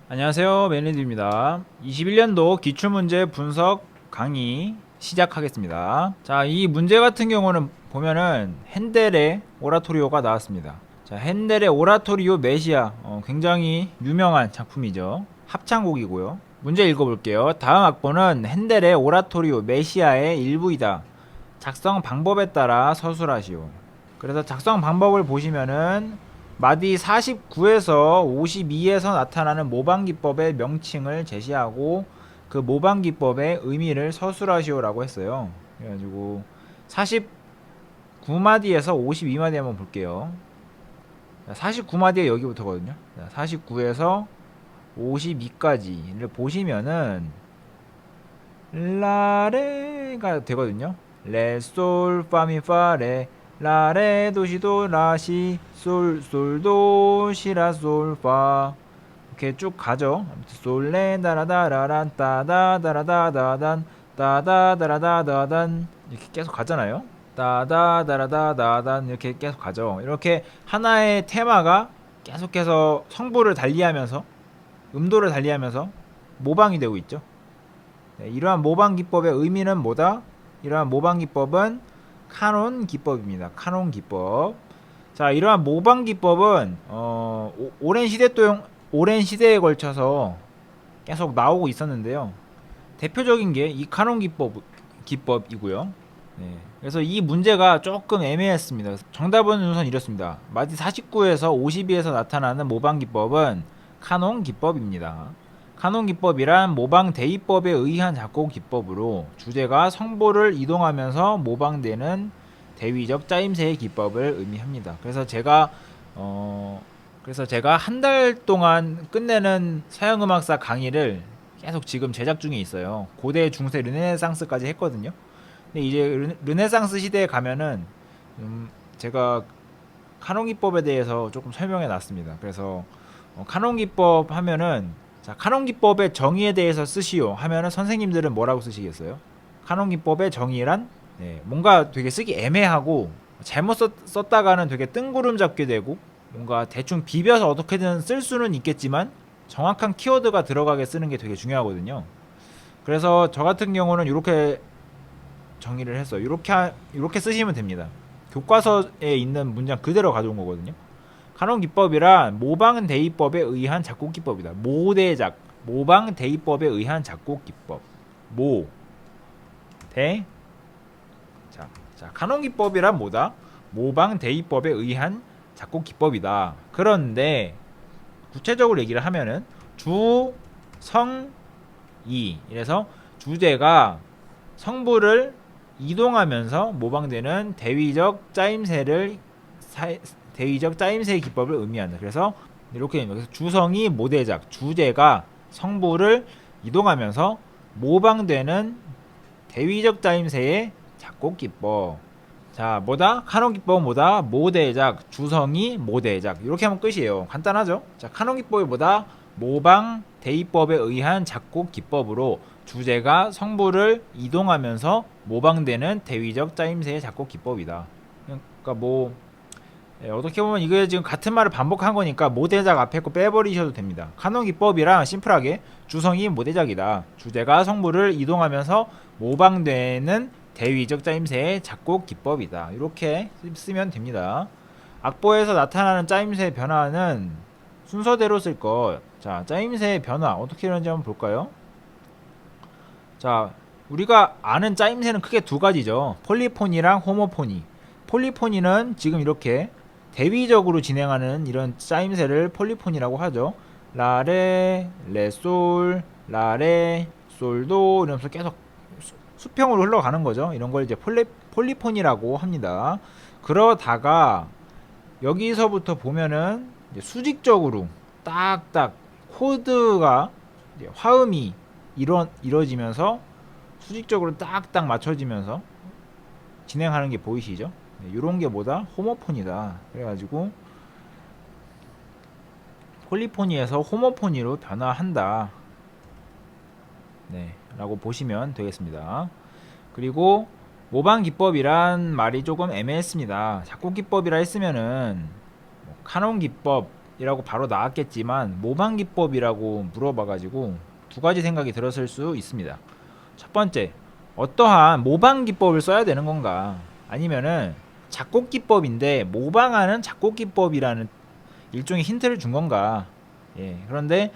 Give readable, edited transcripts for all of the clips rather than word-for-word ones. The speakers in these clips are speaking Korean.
안녕하세요, 매니드입니다. 21년도 기출문제 분석 강의 시작하겠습니다. 자, 이 문제 같은 경우는 보면은 핸델의 오라토리오가 나왔습니다. 자, 핸델의 오라토리오 메시아, 굉장히 유명한 작품이죠. 합창곡이고요. 문제 읽어볼게요. 다음 악보는 핸델의 오라토리오 메시아의 일부이다. 작성 방법에 따라 서술하시오. 그래서 작성 방법을 보시면은 마디 49에서 52에서 나타나는 모방기법의 명칭을 제시하고 그 모방기법의 의미를 서술하시오라고 했어요. 그래가지고 49마디에서 52마디 한번 볼게요. 49마디에 여기부터거든요. 49에서 52까지를 보시면은 라레가 되거든요. 레, 솔, 파미, 파, 레, 라레, 도시도, 라시, 솔, 솔도, 시라, 솔, 파. 이렇게 쭉 가죠. 솔레, 다라다라란, 따다다라다다단, 따다다라다다단. 이렇게 계속 가잖아요. 따다다라다다단. 이렇게 계속 가죠. 이렇게 하나의 테마가 계속해서 성부를 달리하면서, 음도를 달리하면서 모방이 되고 있죠. 네, 이러한 모방 기법의 의미는 뭐다? 이러한 모방 기법은 카논 기법입니다. 카논 기법. 자, 이러한 모방 기법은 오랜 시대에 걸쳐서 계속 나오고 있었는데요. 대표적인 게 이 카논 기법이고요. 네, 그래서 이 문제가 조금 애매했습니다. 정답은 우선 이렇습니다. 마디 49에서 52에서 나타나는 모방 기법은 카논 기법입니다. 카논 기법이란 모방 대입법에 의한 작곡 기법으로 주제가 성보를 이동하면서 모방되는 대위적 짜임새의 기법을 의미합니다. 그래서 제가 한 달 동안 끝내는 서양음악사 강의를 계속 지금 제작 중에 있어요. 고대, 중세, 르네상스까지 했거든요. 근데 이제 르네상스 시대에 가면은 제가 카논 기법에 대해서 조금 설명해 놨습니다. 그래서 카논 기법 하면은, 자, 카논 기법의 정의에 대해서 쓰시오 하면은 선생님들은 뭐라고 쓰시겠어요? 카논 기법의 정의란, 네, 뭔가 되게 쓰기 애매하고 잘못 썼다가는 되게 뜬구름 잡게 되고 뭔가 대충 비벼서 어떻게든 쓸 수는 있겠지만 정확한 키워드가 들어가게 쓰는 게 되게 중요하거든요. 그래서 저 같은 경우는 이렇게 정의를 했어요. 이렇게 쓰시면 됩니다. 교과서에 있는 문장 그대로 가져온 거거든요. 카논 기법이란 모방 대입법에 의한 작곡 기법이다. 모대작, 모방 대입법에 의한 작곡 기법. 모, 대, 자, 카논 기법이란 뭐다? 모방 대입법에 의한 작곡 기법이다. 그런데 구체적으로 얘기를 하면은 주, 성, 이. 이래서 주제가 성부를 이동하면서 모방되는 대위적 짜임새의 기법을 의미한다. 그래서 이렇게 됩니다. 그래서 주성이 모대작, 주제가 성부를 이동하면서 모방되는 대위적 짜임새의 작곡 기법. 자, 뭐다? 카논 기법은 뭐다? 모대작, 주성이 모대작. 이렇게 하면 끝이에요. 간단하죠? 자, 카논 기법이 뭐다? 모방 대입법에 의한 작곡 기법으로 주제가 성부를 이동하면서 모방되는 대위적 짜임새의 작곡 기법이다. 그러니까 뭐, 어떻게 보면 이게 지금 같은 말을 반복한 거니까 모대작 앞에 거 빼버리셔도 됩니다. 카논 기법이랑 심플하게 주성이 모대작이다. 주제가 성부를 이동하면서 모방되는 대위적 짜임새의 작곡 기법이다. 이렇게 쓰면 됩니다. 악보에서 나타나는 짜임새 변화는 순서대로 쓸 것. 자, 짜임새의 변화 어떻게 이러는지 한번 볼까요? 자, 우리가 아는 짜임새는 크게 두 가지죠. 폴리포니랑 호모포니. 폴리포니는 지금 이렇게 대위적으로 진행하는 이런 짜임새를 폴리포니라고 하죠. 라레, 레솔, 라레, 솔도 이러면서 계속 수평으로 흘러가는 거죠. 이런 걸 이제 폴리포니라고 합니다. 그러다가 여기서부터 보면은 이제 수직적으로 딱딱 코드가 이제 화음이 이루어지면서 수직적으로 딱딱 맞춰지면서 진행하는 게 보이시죠? 네, 이런 게 뭐다? 호모포니다. 그래가지고 폴리포니에서 호모포니로 변화한다. 네, 라고 보시면 되겠습니다. 그리고 모방 기법이란 말이 조금 애매했습니다. 작곡 기법이라 했으면은 카논 기법, 기법이라고 바로 나왔겠지만 모방 기법이라고 물어봐가지고 두 가지 생각이 들었을 수 있습니다. 첫 번째, 어떠한 모방 기법을 써야 되는 건가? 아니면은 작곡 기법인데 모방하는 작곡 기법이라는 일종의 힌트를 준 건가? 예, 그런데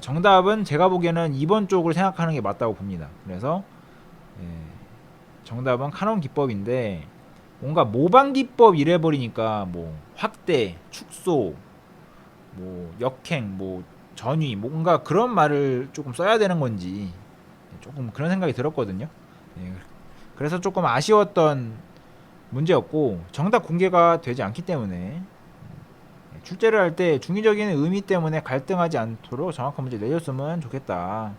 정답은 제가 보기에는 2번 쪽을 생각하는 게 맞다고 봅니다. 그래서 예, 정답은 카논 기법인데 뭔가 모방 기법 이래 버리니까 뭐 확대, 축소, 뭐 역행, 뭐 전위, 뭔가 그런 말을 조금 써야 되는 건지 조금 그런 생각이 들었거든요. 예, 그래서 조금 아쉬웠던 문제였고 정답 공개가 되지 않기 때문에 출제를 할 때 중의적인 의미 때문에 갈등하지 않도록 정확한 문제 내줬으면 좋겠다.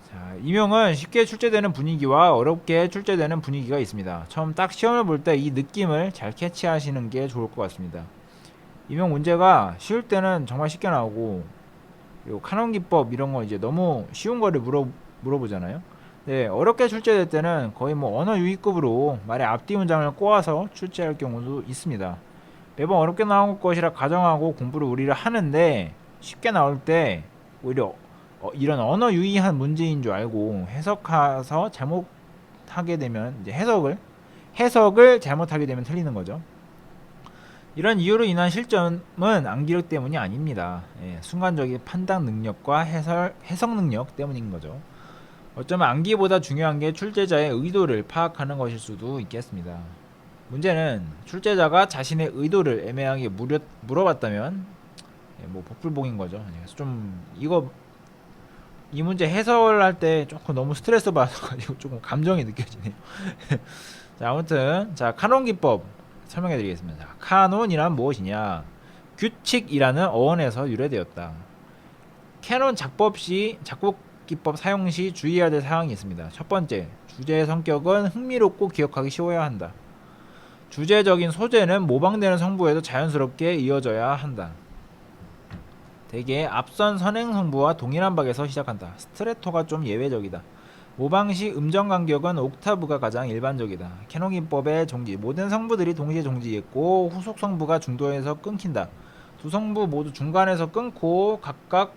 자, 임용은 쉽게 출제되는 분위기와 어렵게 출제되는 분위기가 있습니다. 처음 딱 시험을 볼 때 이 느낌을 잘 캐치하시는 게 좋을 것 같습니다. 임용 문제가 쉬울 때는 정말 쉽게 나오고 그리고 카논 기법 이런 거 이제 너무 쉬운 거를 물어보잖아요. 네, 어렵게 출제될 때는 거의 뭐 언어 유희급으로 말의 앞뒤 문장을 꼬아서 출제할 경우도 있습니다. 매번 어렵게 나온 것이라 가정하고 공부를 우리를 하는데 쉽게 나올 때 오히려 이런 언어 유희한 문제인 줄 알고 해석해서 잘못하게 되면 이제 해석을 잘못하게 되면 틀리는 거죠. 이런 이유로 인한 실점은 암기력 때문이 아닙니다. 예, 순간적인 판단 능력과 해석 능력 때문인 거죠. 어쩌면 암기보다 중요한 게 출제자의 의도를 파악하는 것일 수도 있겠습니다. 문제는 출제자가 자신의 의도를 애매하게 물어봤다면 뭐 복불복인 거죠. 그래서 좀 이 문제 해설할 때 조금 너무 스트레스 받아가지고 조금 감정이 느껴지네요. 자, 아무튼 자 카논 기법 설명해 드리겠습니다. 카논이란 무엇이냐? 규칙이라는 어원에서 유래되었다. 캐논 작곡 기법 사용 시 주의해야 될 사항이 있습니다. 첫 번째, 주제의 성격은 흥미롭고 기억하기 쉬워야 한다. 주제적인 소재는 모방되는 성부에도 자연스럽게 이어져야 한다. 대개 앞선 선행 성부와 동일한 박에서 시작한다. 스트레토가 좀 예외적이다. 모방 시 음정 간격은 옥타브가 가장 일반적이다. 캐논 기법의 종지, 모든 성부들이 동시에 종지했고 후속 성부가 중도에서 끊긴다. 두 성부 모두 중간에서 끊고 각각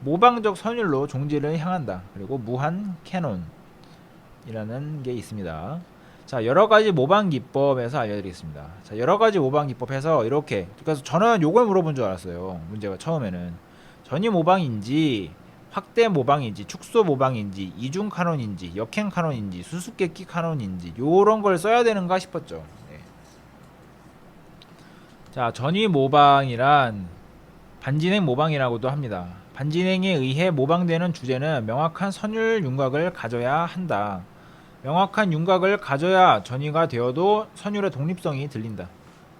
모방적 선율로 종지를 향한다. 그리고 무한 캐논이라는 게 있습니다. 자, 여러가지 모방 기법에서 알려드리겠습니다. 자, 여러가지 모방 기법에서 이렇게, 그래서 저는 요걸 물어본 줄 알았어요. 문제가 처음에는 전위 모방인지 확대 모방인지 축소 모방인지 이중 카논인지 역행 카논인지 수수께끼 카논인지 요런 걸 써야 되는가 싶었죠. 네. 자, 전위 모방이란 반진행 모방이라고도 합니다. 반진행에 의해 모방되는 주제는 명확한 선율 윤곽을 가져야 한다. 명확한 윤곽을 가져야 전위가 되어도 선율의 독립성이 들린다.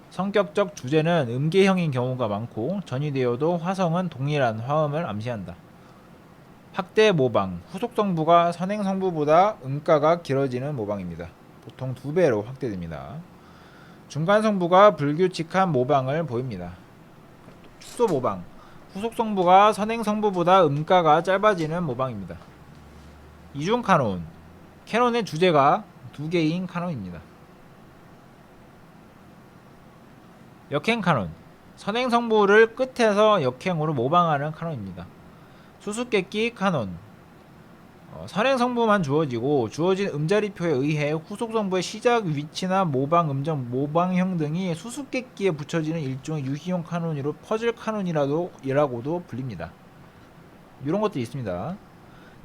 성격적 주제는 음계형인 경우가 많고 전위되어도 화성은 동일한 화음을 암시한다. 확대 모방, 후속 성부가 선행 성부보다 음가가 길어지는 모방입니다. 보통 2배로 확대됩니다. 중간 성부가 불규칙한 모방을 보입니다. 축소 모방, 후속 성부가 선행 성부보다 음가가 짧아지는 모방입니다. 이중 카논, 캐논의 주제가 2개인 카논입니다. 역행 카논, 선행 성부를 끝에서 역행으로 모방하는 카논입니다. 수수께끼 카논, 선행 성부만 주어지고 주어진 음자리표에 의해 후속 성부의 시작 위치나 모방 음정, 모방형 등이 수수께끼에 붙여지는 일종의 유희용 카논으로 퍼즐 카논이라고도 불립니다. 이런 것들이 있습니다.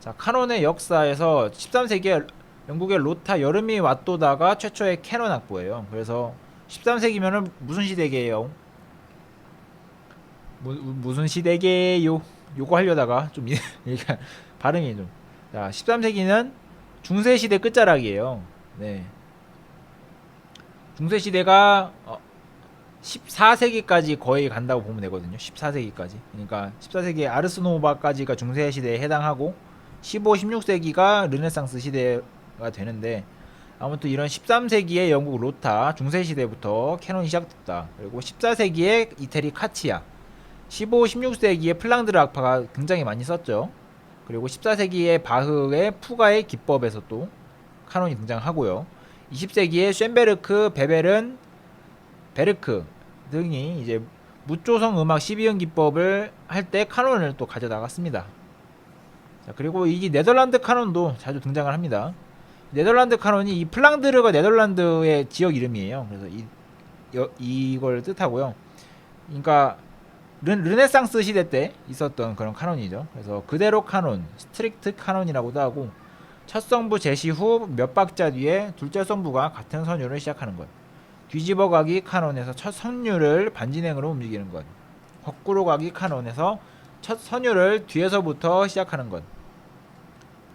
자, 카논의 역사에서 13세기에 영국의 로타 여름이 왓도다가 최초의 캐논 악보예요. 그래서 13세기면은 무슨 시대게요? 무슨 시대게요? 요거 하려다가 좀 발음이 좀. 자, 13세기는 중세 시대 끝자락이에요. 네. 중세 시대가 14세기까지 거의 간다고 보면 되거든요. 14세기까지. 그러니까 14세기의 아르스노바까지가 중세 시대에 해당하고 15, 16세기가 르네상스 시대가 되는데 아무튼 이런 13세기의 영국 로타 중세 시대부터 캐논이 시작됐다. 그리고 14세기의 이태리 카치아, 15, 16세기의 플랑드르 악파가 굉장히 많이 썼죠. 그리고 14세기의 바흐의 푸가의 기법에서 또 카논이 등장하고요. 20세기에 쇤베르크, 베벨은, 베르크 등이 이제 무조성 음악 12형 기법을 할 때 카논을 또 가져나갔습니다. 자, 그리고 이 네덜란드 카논도 자주 등장을 합니다. 네덜란드 카논이 이 플랑드르가 네덜란드의 지역 이름이에요. 그래서 이걸 뜻하고요. 그러니까 르네상스 시대 때 있었던 그런 카논이죠. 그래서 그대로 카논, 스트릭트 카논이라고도 하고, 첫 성부 제시 후 몇 박자 뒤에 둘째 성부가 같은 선율을 시작하는 것. 뒤집어 가기 카논에서 첫 선율을 반진행으로 움직이는 것. 거꾸로 가기 카논에서 첫 선율을 뒤에서부터 시작하는 것.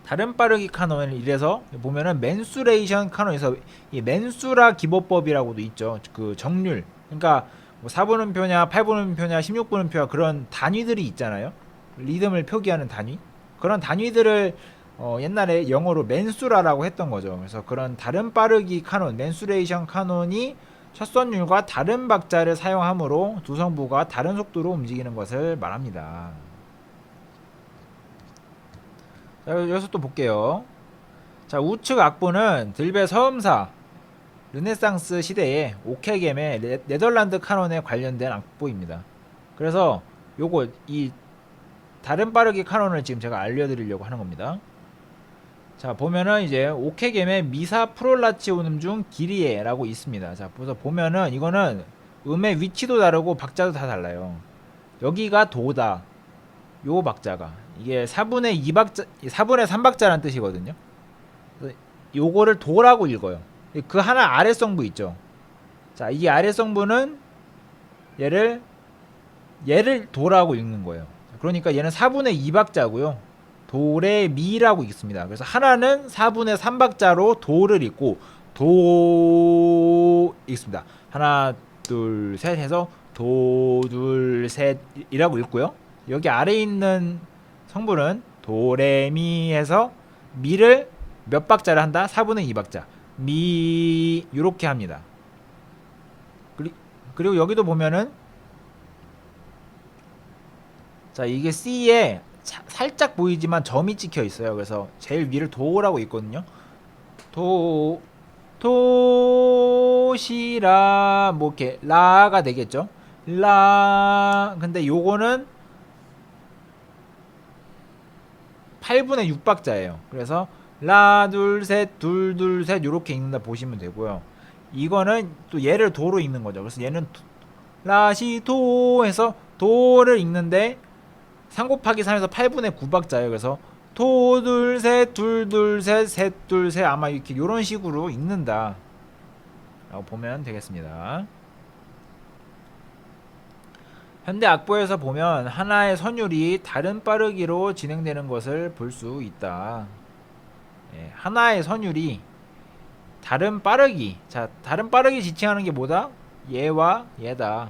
다른 빠르기 카논을 이래서 보면은 맨수레이션 카논에서 이 맨수라 기법법이라고도 있죠. 그 정률. 그러니까 뭐 4분음표냐 8분음표냐 16분음표야 그런 단위들이 있잖아요. 리듬을 표기하는 단위. 그런 단위들을 옛날에 영어로 맨수라라고 했던 거죠. 그래서 그런 다른 빠르기 카논, 맨수레이션 카논이 첫 선율과 다른 박자를 사용하므로 두 성부가 다른 속도로 움직이는 것을 말합니다. 자, 여기서 또 볼게요. 자, 우측 악보는 들베 서음사 르네상스 시대의 오케겜의 네덜란드 카논에 관련된 악보입니다. 그래서 요거 이 다른 빠르기 카논을 지금 제가 알려드리려고 하는 겁니다. 자, 보면은 이제 오케겜의 미사 프롤라치오눔 중 기리에라고 있습니다. 자, 그래서 보면은 이거는 음의 위치도 다르고 박자도 다 달라요. 여기가 도다. 요 박자가 이게 4분의 2박자, 4분의 3박자라는 뜻이거든요. 요거를 도라고 읽어요. 그 하나 아래 성부 있죠. 자, 이 아래 성부는 얘를 도라고 읽는 거예요. 그러니까 얘는 4분의 2박자고요. 도레미라고 읽습니다. 그래서 하나는 4분의 3박자로 도를 읽고 도 읽습니다. 하나 둘 셋 해서 도 둘 셋이라고 읽고요. 여기 아래에 있는 성분은 도레미 해서 미를 몇 박자를 한다? 4분의 2박자 미 요렇게 합니다. 그리고 여기도 보면은 자, 이게 C에 살짝 보이지만 점이 찍혀 있어요. 그래서 제일 위를 도라고 있거든요. 도시라 뭐 이렇게 라가 되겠죠. 라 근데 요거는 8분의 6박자예요. 그래서 라 둘 셋 둘 둘 셋 요렇게 읽는다 보시면 되고요. 이거는 또 얘를 도로 읽는 거죠. 그래서 얘는 라시 도 해서 도를 읽는데 3 곱하기 3에서 8분의 9박자예요. 그래서 도 둘 셋 둘 둘 셋 셋 둘 셋 아마 이렇게 요런 식으로 읽는다 라고 보면 되겠습니다. 현대 악보에서 보면 하나의 선율이 다른 빠르기로 진행되는 것을 볼 수 있다. 예, 하나의 선율이 다른 빠르기. 자, 다른 빠르기 지칭하는 게 뭐다? 얘와 얘다.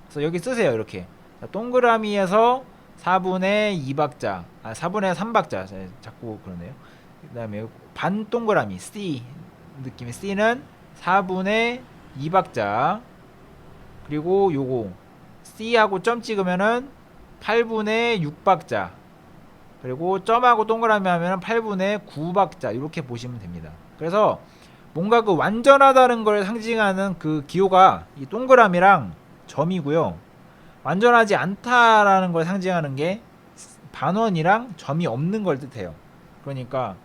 그래서 여기 쓰세요. 이렇게. 자, 동그라미에서 4분의 2박자, 4분의 3박자. 자꾸 그러네요. 그 다음에 반 동그라미 C 느낌의 C는 4분의 2박자. 그리고 요거 C하고 점 찍으면은 8분의 6박자. 그리고 점하고 동그라미 하면은 8분의 9박자. 이렇게 보시면 됩니다. 그래서 뭔가 그 완전하다는 걸 상징하는 그 기호가 이 동그라미랑 점이고요. 완전하지 않다라는 걸 상징하는 게 반원이랑 점이 없는 걸 뜻해요. 그러니까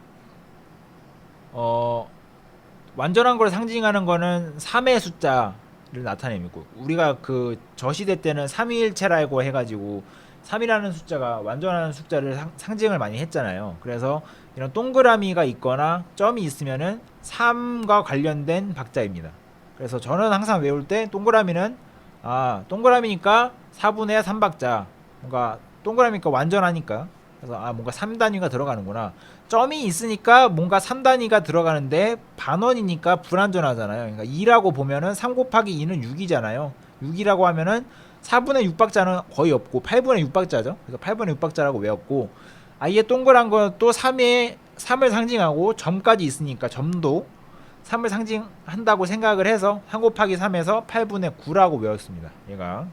완전한 걸 상징하는 거는 3의 숫자를 나타내고, 우리가 그 저시대 때는 삼위일체라고 해가지고 3이라는 숫자가 완전한 숫자를 상징을 많이 했잖아요. 그래서 이런 동그라미가 있거나 점이 있으면은 3과 관련된 박자입니다. 그래서 저는 항상 외울 때 동그라미는 동그라미니까 4분의 3박자, 뭔가 동그라미니까 완전하니까, 그래서 뭔가 3단위가 들어가는구나. 점이 있으니까 뭔가 3단위가 들어가는데 반원이니까 불완전하잖아요. 그러니까 2라고 보면은 3 곱하기 2는 6이잖아요. 6이라고 하면은 4분의 6박자는 거의 없고 8분의 6박자죠. 그래서 8분의 6박자라고 외웠고, 아예 동그란 건 또 3을 상징하고 점까지 있으니까 점도 3을 상징한다고 생각을 해서 3 곱하기 3에서 8분의 9라고 외웠습니다. 얘가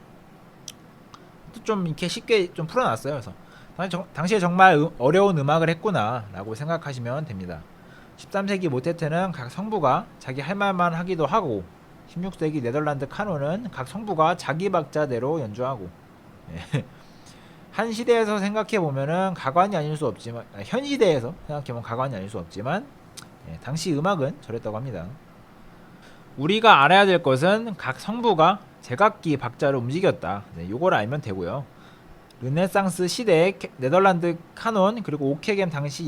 좀 이렇게 쉽게 좀 풀어놨어요. 그래서 당시에 정말 어려운 음악을 했구나 라고 생각하시면 됩니다. 13세기 모테트는 각 성부가 자기 할 말만 하기도 하고 16세기 네덜란드 카논은 각 성부가 자기 박자대로 연주하고 예. 한 시대에서 생각해 보면은 가관이 아닐 수 없지만 현 시대에서 생각해 보면 가관이 아닐 수 없지만 예, 당시 음악은 저랬다고 합니다. 우리가 알아야 될 것은 각 성부가 제각기 박자를 움직였다. 네, 요걸 알면 되고요. 르네상스 시대의 네덜란드 카논 그리고 오케겜 당시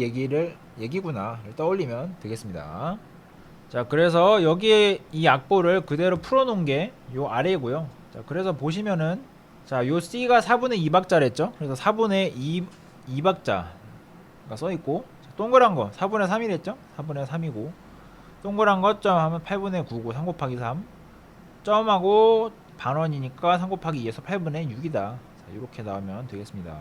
얘기구나 떠올리면 되겠습니다. 자, 그래서 여기에 이 악보를 그대로 풀어놓은 게 요 아래고요. 자, 그래서 보시면은 자, 요 C가 4분의 2박자랬죠. 그래서 4분의 2박자가 써있고 동그란 거 4분의 3이랬죠. 4분의 3이고 동그란 거 점 하면 8분의 9고 3 곱하기 3 점하고 반원이니까 3 곱하기 2에서 8분의 6이다. 자, 이렇게 나오면 되겠습니다.